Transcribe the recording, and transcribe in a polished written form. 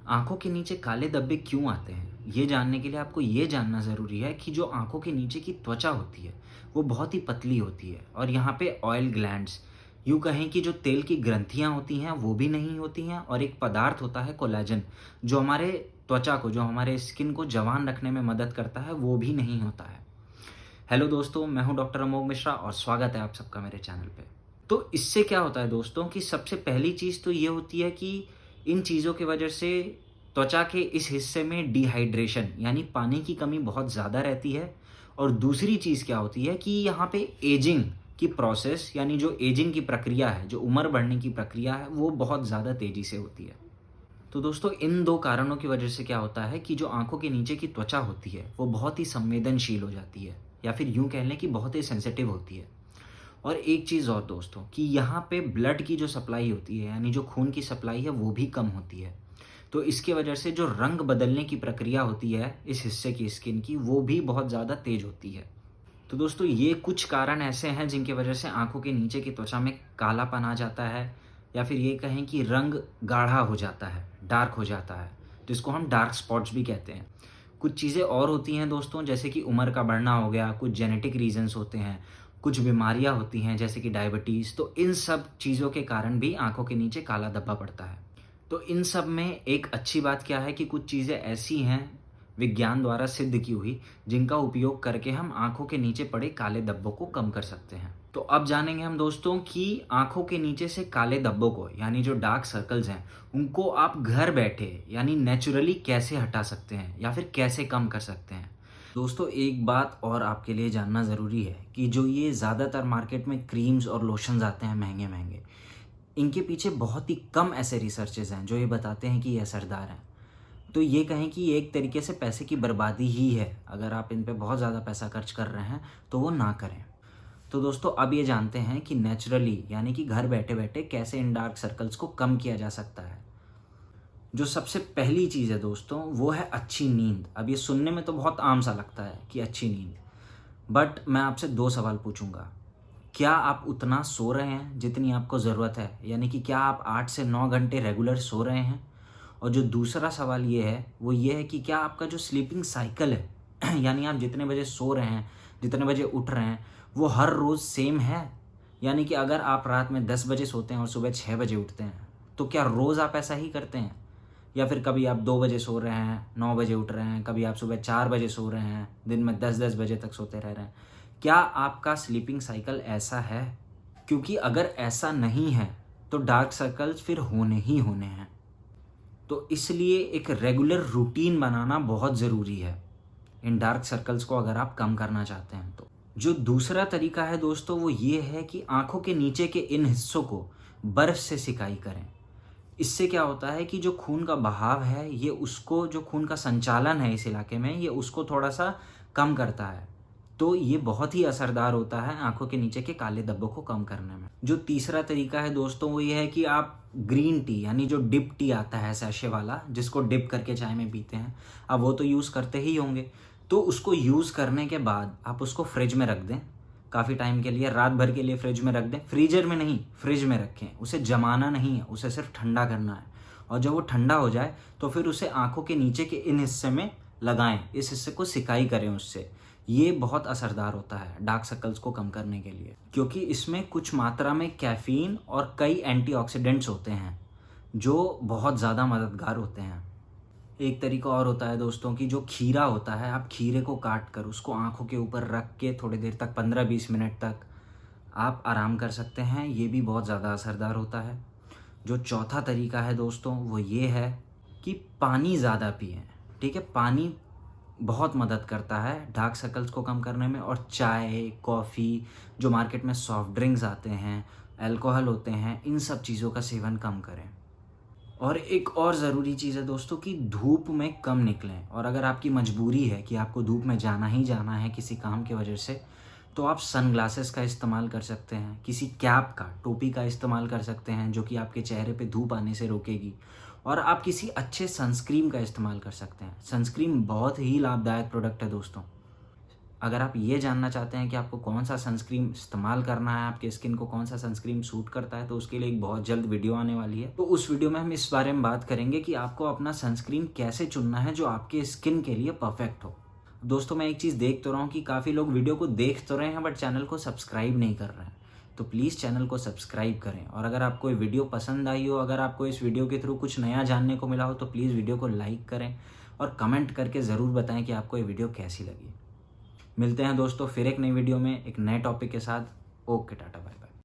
आँखों के नीचे काले धब्बे क्यों आते हैं? ये जानने के लिए आपको ये जानना ज़रूरी है कि जो आँखों के नीचे की त्वचा होती है, वो बहुत ही पतली होती है और यहाँ पे ऑयल ग्लैंड्स, यूँ कहें कि जो तेल की ग्रंथियाँ होती हैं, वो भी नहीं होती हैं और एक पदार्थ होता है कोलेजन, जो हमारे त्वचा को, जो हमारे स्किन को जवान रखने में मदद करता है, वो भी नहीं होता है। हेलो दोस्तों, मैं हूँ डॉक्टर अमोघ मिश्रा और स्वागत है आप सबका मेरे चैनल पे। तो इससे क्या होता है दोस्तों कि सबसे पहली चीज़ तो ये होती है कि इन चीज़ों की वजह से त्वचा के इस हिस्से में डिहाइड्रेशन यानी पानी की कमी बहुत ज़्यादा रहती है। और दूसरी चीज़ क्या होती है कि यहाँ पे एजिंग की प्रोसेस यानी जो एजिंग की प्रक्रिया है, जो उम्र बढ़ने की प्रक्रिया है, वो बहुत ज़्यादा तेज़ी से होती है। तो दोस्तों इन 2 कारणों की वजह से क्या होता है कि जो आँखों के नीचे की त्वचा होती है, वो बहुत ही संवेदनशील हो जाती है या फिर यूँ कह लें कि बहुत ही सेंसिटिव होती है। और एक चीज़ और दोस्तों कि यहाँ पे ब्लड की जो सप्लाई होती है यानी जो खून की सप्लाई है वो भी कम होती है। तो इसकी वजह से जो रंग बदलने की प्रक्रिया होती है इस हिस्से की स्किन की, वो भी बहुत ज़्यादा तेज़ होती है। तो दोस्तों ये कुछ कारण ऐसे हैं जिनकी वजह से आँखों के नीचे की त्वचा में कालापन आ जाता है या फिर ये कहें कि रंग गाढ़ा हो जाता है, डार्क हो जाता है, जिसको हम डार्क स्पॉट्स भी कहते हैं। कुछ चीज़ें और होती हैं दोस्तों, जैसे कि उम्र का बढ़ना हो गया, कुछ जेनेटिक रीज़न्स होते हैं, कुछ बीमारियाँ होती हैं जैसे कि डायबिटीज़, तो इन सब चीज़ों के कारण भी आँखों के नीचे काला धब्बा पड़ता है। तो इन सब में एक अच्छी बात क्या है कि कुछ चीज़ें ऐसी हैं विज्ञान द्वारा सिद्ध की हुई, जिनका उपयोग करके हम आँखों के नीचे पड़े काले धब्बों को कम कर सकते हैं। तो अब जानेंगे हम दोस्तों कि आँखों के नीचे से काले धब्बों को यानी जो डार्क सर्कल्स हैं, उनको आप घर बैठे यानी नेचुरली कैसे हटा सकते हैं या फिर कैसे कम कर सकते हैं। दोस्तों एक बात और आपके लिए जानना ज़रूरी है कि जो ये ज़्यादातर मार्केट में क्रीम्स और लोशंस आते हैं महँगे-महँगे, इनके पीछे बहुत ही कम ऐसे रिसर्चेज़ हैं जो ये बताते हैं कि ये असरदार हैं। तो ये कहें कि ये एक तरीके से पैसे की बर्बादी ही है। अगर आप इन पे बहुत ज़्यादा पैसा खर्च कर रहे हैं, तो वो ना करें। तो दोस्तों अब ये जानते हैं कि नेचुरली यानी कि घर बैठे-बैठे कैसे इन डार्क सर्कल्स को कम किया जा सकता है। जो सबसे पहली चीज़ है दोस्तों, वो है अच्छी नींद। अब ये सुनने में तो बहुत आम सा लगता है कि अच्छी नींद, बट मैं आपसे 2 सवाल पूछूँगा। क्या आप उतना सो रहे हैं जितनी आपको ज़रूरत है? यानी कि क्या आप 8 से 9 घंटे रेगुलर सो रहे हैं? और जो दूसरा सवाल ये है, वो ये है कि क्या आपका जो स्लीपिंग साइकिल है यानी आप जितने बजे सो रहे हैं, जितने बजे उठ रहे हैं, वो हर रोज़ सेम है? यानी कि अगर आप रात में 10 बजे सोते हैं और सुबह 6 बजे उठते हैं, तो क्या रोज़ आप ऐसा ही करते हैं? या फिर कभी आप 2 बजे सो रहे हैं, 9 बजे उठ रहे हैं, कभी आप सुबह 4 बजे सो रहे हैं, दिन में 10-10 बजे तक सोते रह रहे हैं। क्या आपका स्लीपिंग साइकिल ऐसा है? क्योंकि अगर ऐसा नहीं है, तो डार्क सर्कल्स फिर होने ही होने हैं। तो इसलिए एक रेगुलर रूटीन बनाना बहुत ज़रूरी है, इन डार्क सर्कल्स को अगर आप कम करना चाहते हैं तो। जो दूसरा तरीका है दोस्तों, वो ये है कि आँखों के नीचे के इन हिस्सों को बर्फ़ से सिकाई करें। इससे क्या होता है कि जो खून का बहाव है, ये उसको जो खून का संचालन है इस इलाके में, ये उसको थोड़ा-सा कम करता है। तो ये बहुत ही असरदार होता है आँखों के नीचे के काले धब्बों को कम करने में। जो तीसरा तरीका है दोस्तों, वो ये है कि आप ग्रीन टी यानी जो डिप टी आता है सैशे वाला, जिसको डिप करके चाय में पीते हैं, आप वो तो यूज़ करते ही होंगे। तो उसको यूज़ करने के बाद आप उसको फ्रिज में रख दें, काफ़ी टाइम के लिए, रात भर के लिए फ्रिज में रख दें। फ्रीज़र में नहीं, फ्रिज में रखें। उसे जमाना नहीं है, उसे सिर्फ ठंडा करना है। और जब वो ठंडा हो जाए, तो फिर उसे आँखों के नीचे के इन हिस्से में लगाएँ, इस हिस्से को सिकाई करें उससे। ये बहुत असरदार होता है डार्क सर्कल्स को कम करने के लिए, क्योंकि इसमें कुछ मात्रा में कैफ़ीन और कई एंटीऑक्सीडेंट्स होते हैं, जो बहुत ज़्यादा मददगार होते हैं। एक तरीका और होता है दोस्तों कि जो खीरा होता है, आप खीरे को काट कर उसको आँखों के ऊपर रख के थोड़ी देर तक 15-20 मिनट तक आप आराम कर सकते हैं। ये भी बहुत ज़्यादा असरदार होता है। जो चौथा तरीका है दोस्तों, वो ये है कि पानी ज़्यादा पिएँ। ठीक है? पानी बहुत मदद करता है डार्क सर्कल्स को कम करने में। और चाय, कॉफ़ी, जो मार्केट में सॉफ्ट ड्रिंक्स आते हैं, अल्कोहल होते हैं, इन सब चीज़ों का सेवन कम करें। और एक और ज़रूरी चीज़ है दोस्तों कि धूप में कम निकलें। और अगर आपकी मजबूरी है कि आपको धूप में जाना ही जाना है किसी काम की वजह से, तो आप सनग्लासेस का इस्तेमाल कर सकते हैं, किसी कैप का, टोपी का इस्तेमाल कर सकते हैं, जो कि आपके चेहरे पे धूप आने से रोकेगी। और आप किसी अच्छे सनस्क्रीन का इस्तेमाल कर सकते हैं। सनस्क्रीन बहुत ही लाभदायक प्रोडक्ट है दोस्तों। अगर आप ये जानना चाहते हैं कि आपको कौन सा सनस्क्रीन इस्तेमाल करना है, आपके स्किन को कौन सा सनस्क्रीन सूट करता है, तो उसके लिए एक बहुत जल्द वीडियो आने वाली है। तो उस वीडियो में हम इस बारे में बात करेंगे कि आपको अपना सनस्क्रीन कैसे चुनना है जो आपके स्किन के लिए परफेक्ट हो। दोस्तों, मैं एक चीज़ देख तो रहा हूँ कि काफ़ी लोग वीडियो को देख तो रहे हैं बट चैनल को सब्सक्राइब नहीं कर रहे हैं। तो प्लीज़ चैनल को सब्सक्राइब करें, और अगर आपको ये वीडियो पसंद आई हो, अगर आपको इस वीडियो के थ्रू कुछ नया जानने को मिला हो, तो प्लीज़ वीडियो को लाइक करें और कमेंट करके ज़रूर बताएं कि आपको ये वीडियो कैसी लगी। मिलते हैं दोस्तों फिर एक नई वीडियो में एक नए टॉपिक के साथ। Okay, tata, bye bye.